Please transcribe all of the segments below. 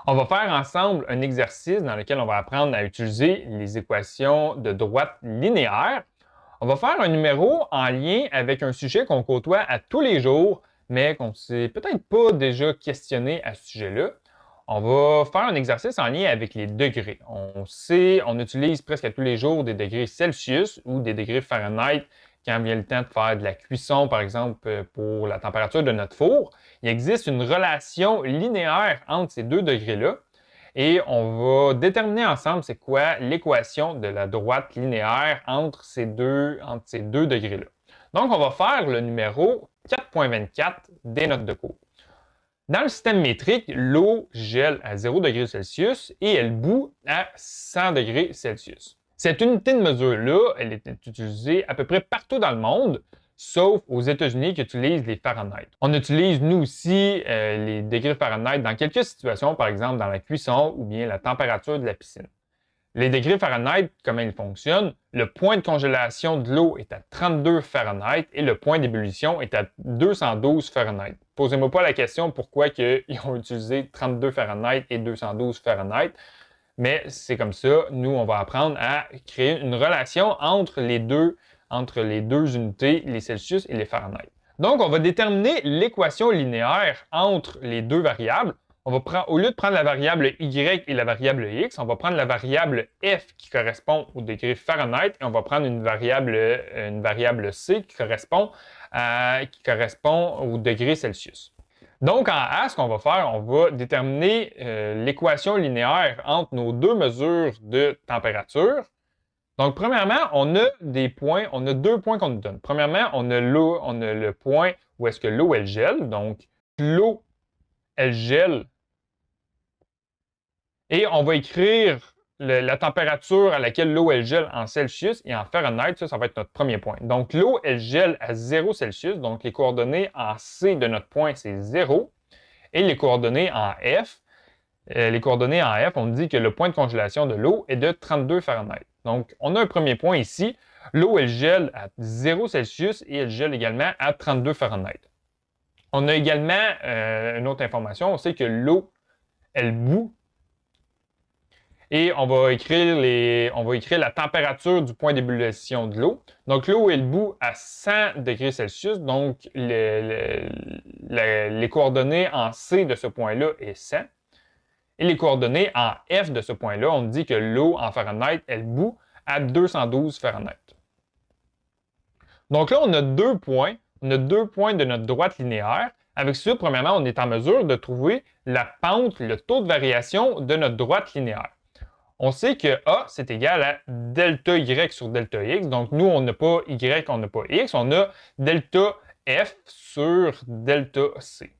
On va faire ensemble un exercice dans lequel on va apprendre à utiliser les équations de droite linéaire. On va faire un numéro en lien avec un sujet qu'on côtoie à tous les jours, mais qu'on ne s'est peut-être pas déjà questionné à ce sujet-là. On va faire un exercice en lien avec les degrés. On utilise presque à tous les jours des degrés Celsius ou des degrés Fahrenheit quand vient le temps de faire de la cuisson, par exemple, pour la température de notre four. Il existe une relation linéaire entre ces deux degrés-là et on va déterminer ensemble c'est quoi l'équation de la droite linéaire entre ces deux degrés-là. Donc, on va faire le numéro 4.24 des notes de cours. Dans le système métrique, l'eau gèle à 0 degré Celsius et elle bout à 100 degrés Celsius. Cette unité de mesure-là, elle est utilisée à peu près partout dans le monde, sauf aux États-Unis qui utilisent les Fahrenheit. On utilise, nous aussi, les degrés Fahrenheit dans quelques situations, par exemple dans la cuisson ou bien la température de la piscine. Les degrés Fahrenheit, comment ils fonctionnent? Le point de congélation de l'eau est à 32 Fahrenheit et le point d'ébullition est à 212 Fahrenheit. Posez-moi pas la question pourquoi ils ont utilisé 32 Fahrenheit et 212 Fahrenheit, mais c'est comme ça. Nous, on va apprendre à créer une relation entre les deux unités, les Celsius et les Fahrenheit. Donc, on va déterminer l'équation linéaire entre les deux variables. Au lieu de prendre la variable y et la variable x, on va prendre la variable f qui correspond au degré Fahrenheit et on va prendre une variable c qui correspond au degré Celsius. Donc, en A, ce qu'on va faire, on va déterminer l'équation linéaire entre nos deux mesures de température. Donc, premièrement, on a deux points qu'on nous donne. Premièrement, on a le point où est-ce que l'eau, elle gèle. Donc, l'eau, elle gèle. Et on va écrire la température à laquelle l'eau, elle gèle en Celsius et en Fahrenheit. Ça va être notre premier point. Donc, l'eau, elle gèle à 0 Celsius. Donc, les coordonnées en C de notre point, c'est 0. Et les coordonnées en F, on dit que le point de congélation de l'eau est de 32 Fahrenheit. Donc, on a un premier point ici. L'eau, elle gèle à 0 Celsius et elle gèle également à 32 Fahrenheit. On a également une autre information. On sait que l'eau, elle bout. Et on va écrire la température du point d'ébullition de l'eau. Donc, l'eau, elle bout à 100 degrés Celsius. Donc, les coordonnées en C de ce point-là est 100. Et les coordonnées en F de ce point-là, on dit que l'eau en Fahrenheit, elle bout à 212 Fahrenheit. Donc là, on a deux points. On a deux points de notre droite linéaire. Avec ça, premièrement, on est en mesure de trouver la pente, le taux de variation de notre droite linéaire. On sait que A, c'est égal à delta Y sur delta X. Donc, nous, on n'a pas Y, on n'a pas X. On a delta F sur delta C.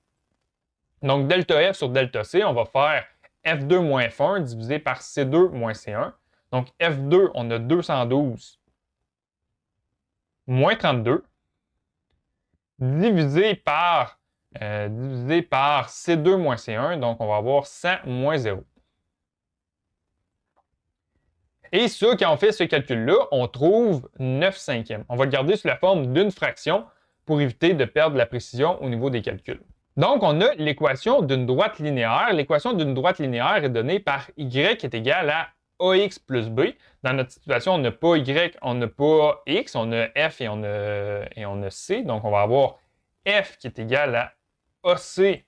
Donc, delta F sur delta C, on va faire F2 moins F1 divisé par C2 moins C1. Donc, F2, on a 212 moins 32 divisé par C2 moins C1. Donc, on va avoir 100 moins 0. Et ça, quand on fait ce calcul-là, on trouve 9 cinquièmes. On va le garder sous la forme d'une fraction pour éviter de perdre la précision au niveau des calculs. Donc, on a l'équation d'une droite linéaire. L'équation d'une droite linéaire est donnée par y qui est égal à ax plus b. Dans notre situation, on n'a pas y, on n'a pas x, on a f et on a c. Donc, on va avoir f qui est égal à ac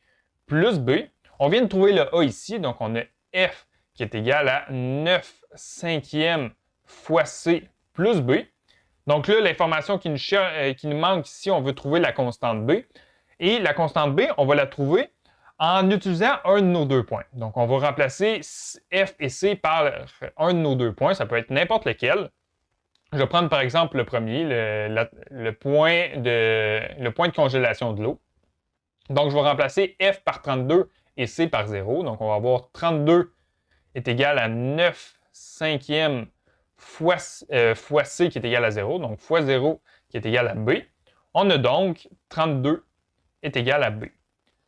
plus b. On vient de trouver le a ici, donc on a f qui est égal à 9 cinquièmes fois c plus b. Donc là, l'information qui nous manque ici, on veut trouver la constante b. Et la constante b, on va la trouver en utilisant un de nos deux points. Donc, on va remplacer f et c par un de nos deux points. Ça peut être n'importe lequel. Je vais prendre par exemple le premier, le point de congélation de l'eau. Donc, je vais remplacer f par 32 et c par 0. Donc, on va avoir 32 est égal à 9 cinquièmes fois c qui est égal à 0. Donc, fois 0 qui est égal à b. On a donc 32 est égal à b.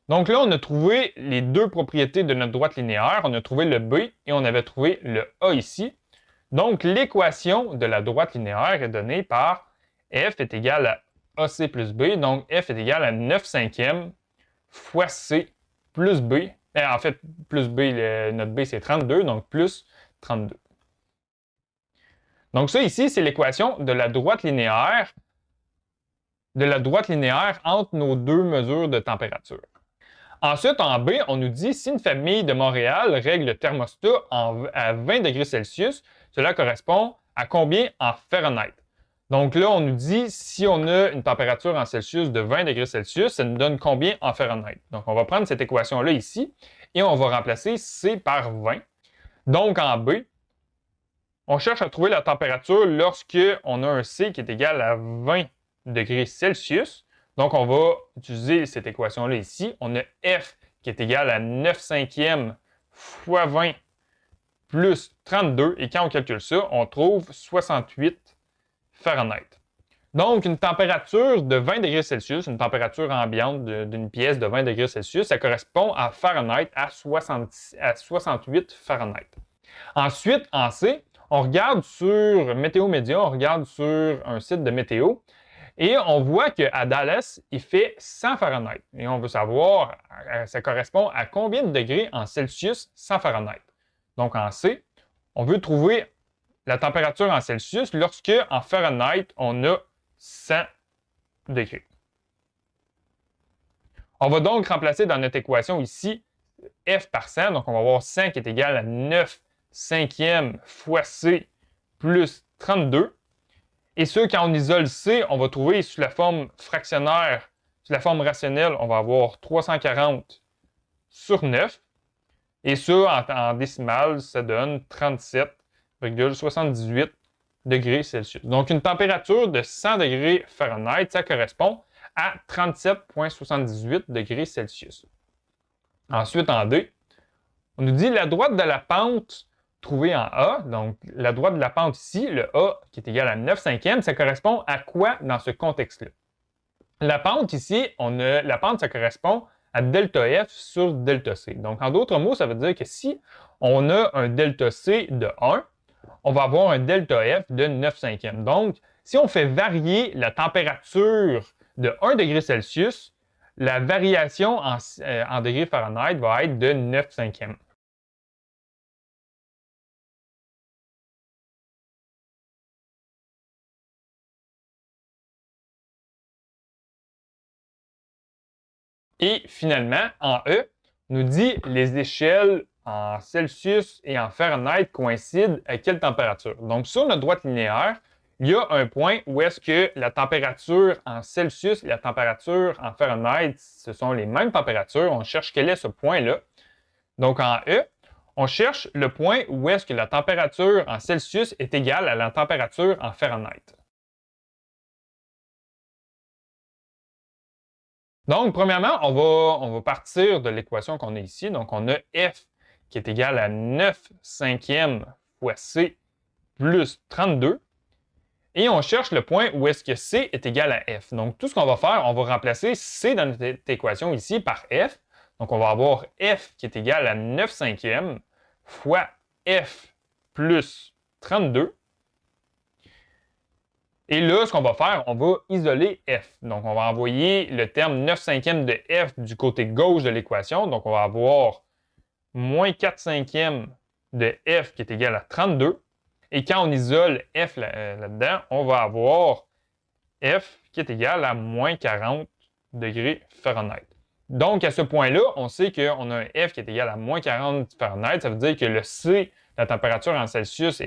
Donc là, on a trouvé les deux propriétés de notre droite linéaire. On a trouvé le b et on avait trouvé le a ici. Donc, l'équation de la droite linéaire est donnée par f est égal à ac plus b. Donc, f est égal à 9 cinquièmes fois c plus b En fait, plus B, notre B c'est 32, donc plus 32. Donc ça ici, c'est l'équation de la droite linéaire entre nos deux mesures de température. Ensuite, en B, on nous dit si une famille de Montréal règle le thermostat à 20 degrés Celsius, cela correspond à combien en Fahrenheit? Donc là, on nous dit si on a une température en Celsius de 20 degrés Celsius, ça nous donne combien en Fahrenheit? Donc on va prendre cette équation-là ici et on va remplacer C par 20. Donc en B, on cherche à trouver la température lorsque on a un C qui est égal à 20 degrés Celsius. Donc, on va utiliser cette équation-là ici. On a F qui est égal à 9 cinquièmes fois 20 plus 32. Et quand on calcule ça, on trouve 68 Fahrenheit. Donc, une température de 20 degrés Celsius, une température ambiante d'une pièce de 20 degrés Celsius, ça correspond à Fahrenheit à 68 Fahrenheit. Ensuite, en C, on regarde sur Météo Média, on regarde sur un site de météo et on voit qu'à Dallas, il fait 100 Fahrenheit. Et on veut savoir, ça correspond à combien de degrés en Celsius 100 Fahrenheit. Donc en C, on veut trouver la température en Celsius lorsque en Fahrenheit, on a 100 degrés. On va donc remplacer dans notre équation ici F par 100. Donc on va avoir 100 qui est égal à 9 cinquièmes fois C plus 32. Et ça, quand on isole C, on va trouver sous la forme fractionnaire, sous la forme rationnelle, on va avoir 340 sur 9. Et ça, en décimale, ça donne 37,78 degrés Celsius. Donc, une température de 100 degrés Fahrenheit, ça correspond à 37,78 degrés Celsius. Ensuite, en D, on nous dit la droite de la pente trouvée en A, donc la droite de la pente ici, le A qui est égal à 9 cinquièmes, ça correspond à quoi dans ce contexte-là? La pente ici, la pente, ça correspond à delta F sur delta C. Donc, en d'autres mots, ça veut dire que si on a un delta C de 1, on va avoir un delta F de 9 cinquièmes. Donc, si on fait varier la température de 1 degré Celsius, la variation en degrés Fahrenheit va être de 9 cinquièmes. Et finalement, en E, nous dit les échelles en Celsius et en Fahrenheit coïncident à quelle température? Donc, sur notre droite linéaire, il y a un point où est-ce que la température en Celsius et la température en Fahrenheit, ce sont les mêmes températures. On cherche quel est ce point-là. Donc, en E, on cherche le point où est-ce que la température en Celsius est égale à la température en Fahrenheit. Donc, premièrement, on va partir de l'équation qu'on a ici. Donc, on a F qui est égal à 9 cinquièmes fois C plus 32. Et on cherche le point où est-ce que C est égal à F. Donc, tout ce qu'on va faire, on va remplacer C dans notre équation ici par F. Donc, on va avoir F qui est égal à 9 cinquièmes fois F plus 32. Et là, ce qu'on va faire, on va isoler F. Donc, on va envoyer le terme 9 cinquièmes de F du côté gauche de l'équation. Donc, on va avoir moins 4 cinquièmes de F qui est égal à 32. Et quand on isole F là-dedans, on va avoir F qui est égal à moins 40 degrés Fahrenheit. Donc, à ce point-là, on sait qu'on a un F qui est égal à moins 40 Fahrenheit. Ça veut dire que le C, la température en Celsius,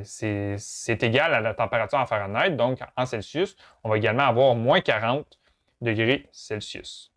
c'est égal à la température en Fahrenheit. Donc, en Celsius, on va également avoir moins 40 degrés Celsius.